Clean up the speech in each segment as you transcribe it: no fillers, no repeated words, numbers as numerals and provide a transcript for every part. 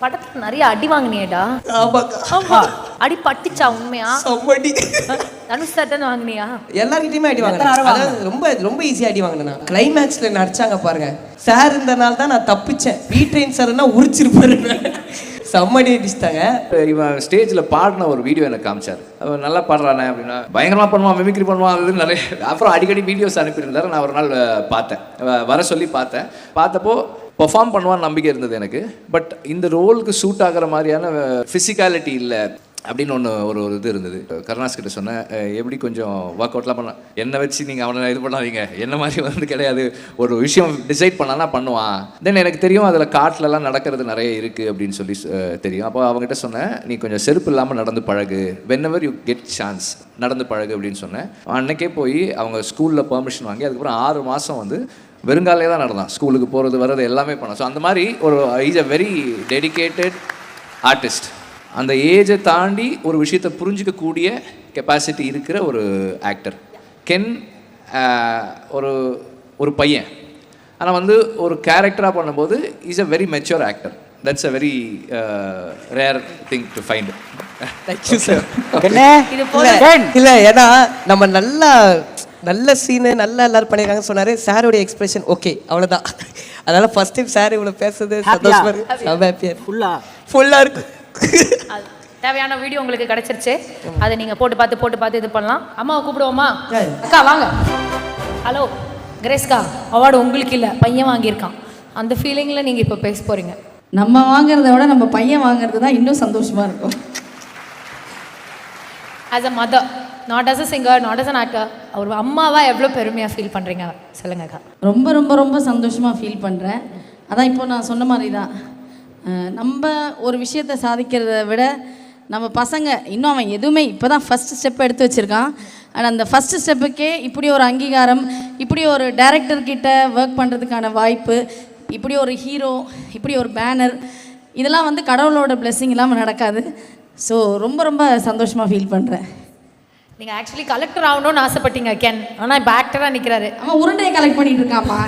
படத்துல நிறைய அடி வாங்கினியடா? ஆமாக்கா. அடி பட்டுச்சா உண்மையா? சம்மடி. தனுஷ் சார் தான் வாங்கினியா? எல்லார்கிட்டயுமே அடி வாங்கினேன். அதாவது ரொம்ப ரொம்ப ஈஸியா அடி வாங்கினேன். கிளைமேக்ஸ்ல நடிச்சாங்க பாருங்க. சார் இருந்தனால தான் நான் தப்பிச்சேன். ட்ரெயின் சார்னா உரிச்சிருப்பாரு. சம்மடி அடிச்சிட்டாங்க. இவன் ஸ்டேஜில் பாடின ஒரு வீடியோ எனக்கு காமிச்சார். அவன் நல்லா பாடுறானே அப்படின்னா பயங்கரமாக பண்ணுவான், மிமிக்ரி பண்ணுவான், அது நிறைய. அப்புறம் அடிக்கடி வீடியோஸ் அனுப்பியிருந்தார். நான் ஒரு நாள் பார்த்தேன், வர சொல்லி பார்த்தப்போ பெர்ஃபார்ம் பண்ணுவான்னு நம்பிக்கை இருந்தது எனக்கு. பட் இந்த ரோலுக்கு சூட் ஆகிற மாதிரியான ஃபிசிக்காலிட்டி இல்லை அப்படின்னு ஒரு இது இருந்தது. கருணாஸ் கிட்ட சொன்னேன், எப்படி கொஞ்சம் ஒர்க் அவுட்லாம் பண்ண, என்னை வச்சு நீங்கள் அவனை இது பண்ணாதீங்க, என்ன மாதிரி கிடையாது, ஒரு விஷயம் டிசைட் பண்ணானா பண்ணுவான். தென் எனக்கு தெரியும் அதில் காட்டிலலாம் நடக்கிறது நிறைய இருக்குது அப்படின்னு சொல்லி தெரியும். அப்போ அவங்ககிட்ட சொன்னேன், நீ கொஞ்சம் செருப்பு இல்லாமல் நடந்து பழகு, வென்எவர் யூ கெட் சான்ஸ் நடந்து பழகு அப்படின்னு சொன்னேன். அன்னைக்கே போய் அவங்க ஸ்கூலில் பெர்மிஷன் வாங்கி அதுக்கப்புறம் 6 மாதம் வெறுங்காலே தான் நடந்தான். ஸ்கூலுக்கு போகிறது வர்றது எல்லாமே பண்ணான். ஸோ அந்த மாதிரி is a very dedicated artist. அந்த ஏஜை தாண்டி ஒரு விஷயத்தை புரிஞ்சிக்கக்கூடிய கெப்பாசிட்டி இருக்கிற ஒரு ஆக்டர். கென் ஒரு பையன், ஆனால் ஒரு கேரக்டராக பண்ணும்போது is a very mature actor. That's a very rare thing to find. Thank you sir. இல்ல ஏன்னா நம்ம நல்ல சீனு நல்லா எல்லாரும் பண்ணியிருக்காங்கன்னு சொன்னாரு. சாரோடைய எக்ஸ்பிரஷன் ஓகே, அவ்வளோதான். அதனால ஃபர்ஸ்ட் டைம் சார் இவ்வளோ பேசுறது சந்தோஷமா இருக்கு. ஃபுல்லா இருக்கு. தேவையான வீடியோ உங்களுக்கு கிடைச்சிருச்சு. அதை நீங்க போட்டு பார்த்து இது பண்ணலாம். அம்மாவை கூப்பிடுவோமா? அக்கா வாங்க. ஹலோ கிரேஸ்கா, அவார்டு உங்களுக்கு இல்லை, பையன் வாங்கியிருக்கான். அந்த ஃபீலிங்ல நீங்க இப்போ பேச போறீங்க. நம்ம வாங்குறத விட நம்ம பையன் வாங்குறது தான் இன்னும் சந்தோஷமா இருக்கும். As a mother, not as a singer, not as an actor, அவர் அம்மாவா எவ்வளோ பெருமையாக ஃபீல் பண்ணுறீங்க சொல்லுங்க அக்கா. ரொம்ப ரொம்ப ரொம்ப சந்தோஷமாக ஃபீல் பண்ணுறேன். அதான் இப்போ நான் சொன்ன மாதிரி தான், நம்ம ஒரு விஷயத்தை சாதிக்கிறத விட நம்ம பசங்க இன்னும் அவன் எதுவுமே இப்போ தான் ஃபஸ்ட்டு ஸ்டெப் எடுத்து வச்சுருக்கான். ஆனால் அந்த ஃபஸ்ட்டு ஸ்டெப்புக்கே இப்படி ஒரு அங்கீகாரம், இப்படி ஒரு டைரக்டர்கிட்ட ஒர்க் பண்ணுறதுக்கான வாய்ப்பு, இப்படி ஒரு ஹீரோ, இப்படி ஒரு பேனர், இதெல்லாம் கடவுளோட பிளெஸ்ஸிங் இல்லாமல் நடக்காது. ஸோ ரொம்ப ரொம்ப சந்தோஷமாக ஃபீல் பண்ணுறேன். நீங்கள் ஆக்சுவலி கலெக்டர் ஆகணும்னு ஆசைப்பட்டீங்க கென், ஆனால் இப்போ ஆக்டராக நிற்கிறாரு. அவன் உருண்டையை கலெக்ட் பண்ணிட்டு இருக்காம்மா.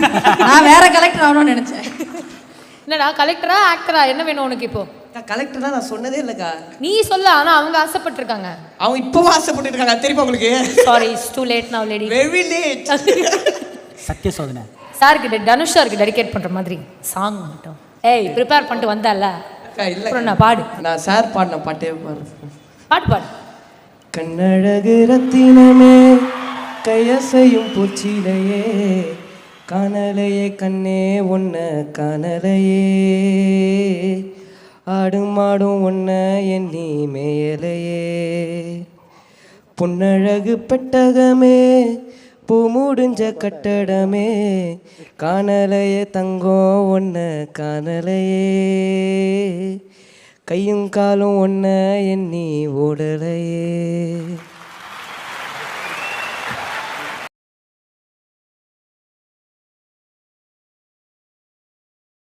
நான் வேற கலெக்டர் ஆகணும்னு நினச்சேன். என்னடா கலெக்டரா ஆக்டரா என்ன வேணும் உனக்கு? இப்போ கலெக்டர் தான் நான் சொன்னதே இல்லைக்கா. நீ சொல்ல, ஆனால் அவங்க ஆசைப்பட்டிருக்காங்க. அவங்க இப்போவும் ஆசைப்பட்டு இருக்காங்க, தெரியுமா உங்களுக்கு? Sorry, it's too late now lady. Very late. சத்திய சோதனை சாருக்கு, தனுஷ் சாருக்கு டெடிகேட் பண்ணுற மாதிரி சாங் மட்டும். ஏய் ப்ரிப்பேர் பண்ணிட்டு வந்தால இல்லை, நான் பாடு. நான் சார் பாடின பாட்டே பாடு. கண்ணழகு ரத்தினமே கையசையும் பூச்சிலையே காணலையே கண்ணே ஒன்ன காணலையே ஆடும் மாடும் ஒன்ன எண்ணி மேயலையே பொன்னழகு பெட்டகமே பூ முடிஞ்ச கட்டடமே காணலையே தங்கம் ஒன்ன காணலையே கையும் காலும் ஒன்ன எண்ணி ஓடலையே.